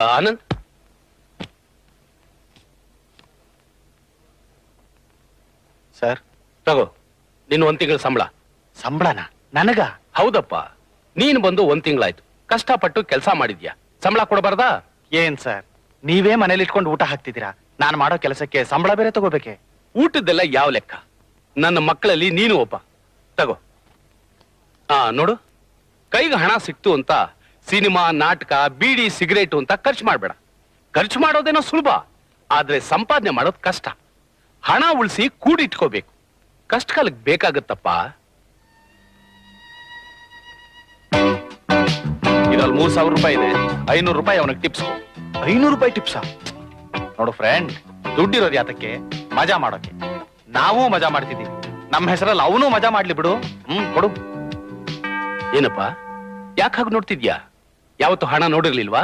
Anand, sir ತಗೋ ನಿನ್ 1 ತಿಂಗಳ ಸಂಬಳ. ಸಂಬಳನ ನನಗ? ಹೌದಪ್ಪ, ನೀನ್ ಬಂದು 1 ತಿಂಗಳಾಯ್ತು, ಕಷ್ಟಪಟ್ಟು ಕೆಲಸ ಮಾಡಿದ್ಯಾ, ಸಂಬಳ ಕೊಡಬಾರ್ದಾ? ಏನ್ ಸರ್, ನೀವೇ ಮನೇಲಿ ಇಟ್ಕೊಂಡು ಊಟ ಹಾಕ್ತಿದ್ದೀರಾ, ನಾನ್ ಮಾಡೋ ಕೆಲಸಕ್ಕೆ ಸಂಬಳ ಬೇರೆ ತಗೋಬೇಕೆ? ಊಟದ್ದೆಲ್ಲ ಯಾವ ಲೆಕ್ಕ? ನನ್ನ ಮಕ್ಕಳಲ್ಲಿ ನೀನು ಒಬ್ಬ. ತಗೋ. ನೋಡು, ಕೈಗೆ ಹಣ ಸಿಕ್ತು ಅಂತ ಸಿನಿಮಾ, ನಾಟಕ, ಬೀಡಿ, ಸಿಗರೇಟು ಅಂತ ಖರ್ಚು ಮಾಡ್ಬೇಡ. ಖರ್ಚು ಮಾಡೋದೇನೋ ಸುಲಭ, ಆದ್ರೆ ಸಂಪಾದನೆ ಮಾಡೋದು ಕಷ್ಟ. ಹಣ ಉಳಿಸಿ ಕೂಡಿಟ್ಕೋಬೇಕು, ಕಷ್ಟ ಕಾಲಕ್ಕೆ ಬೇಕಾಗತ್ತಪ್ಪ. ಇದ್ರಲ್ಲಿ 3,000 ರೂಪಾಯಿ ಇದೆ, 500 ರೂಪಾಯಿ ಅವನಿಗೆ ಟಿಪ್ಸ್. 500 ರೂಪಾಯಿ ಟಿಪ್ಸಾ? ನೋಡು ಫ್ರೆಂಡ್, ದುಡ್ಡಿರೋದು ಯಾತಕ್ಕೆ? ಮಜಾ ಮಾಡೋಕೆ. ನಾವು ಮಜಾ ಮಾಡ್ತಿದ್ದೀವಿ, ನಮ್ಮ ಹೆಸರಲ್ಲಿ ಅವನು ಮಜಾ ಮಾಡ್ಲಿ ಬಿಡು. ಕೊಡು. ಏನಪ್ಪ, ಯಾಕೆ ಹಾಗೆ ನೋಡ್ತಿದ್ಯಾ? ಯಾವತ್ತು ಹಣ ನೋಡಿರ್ಲಿಲ್ವಾ?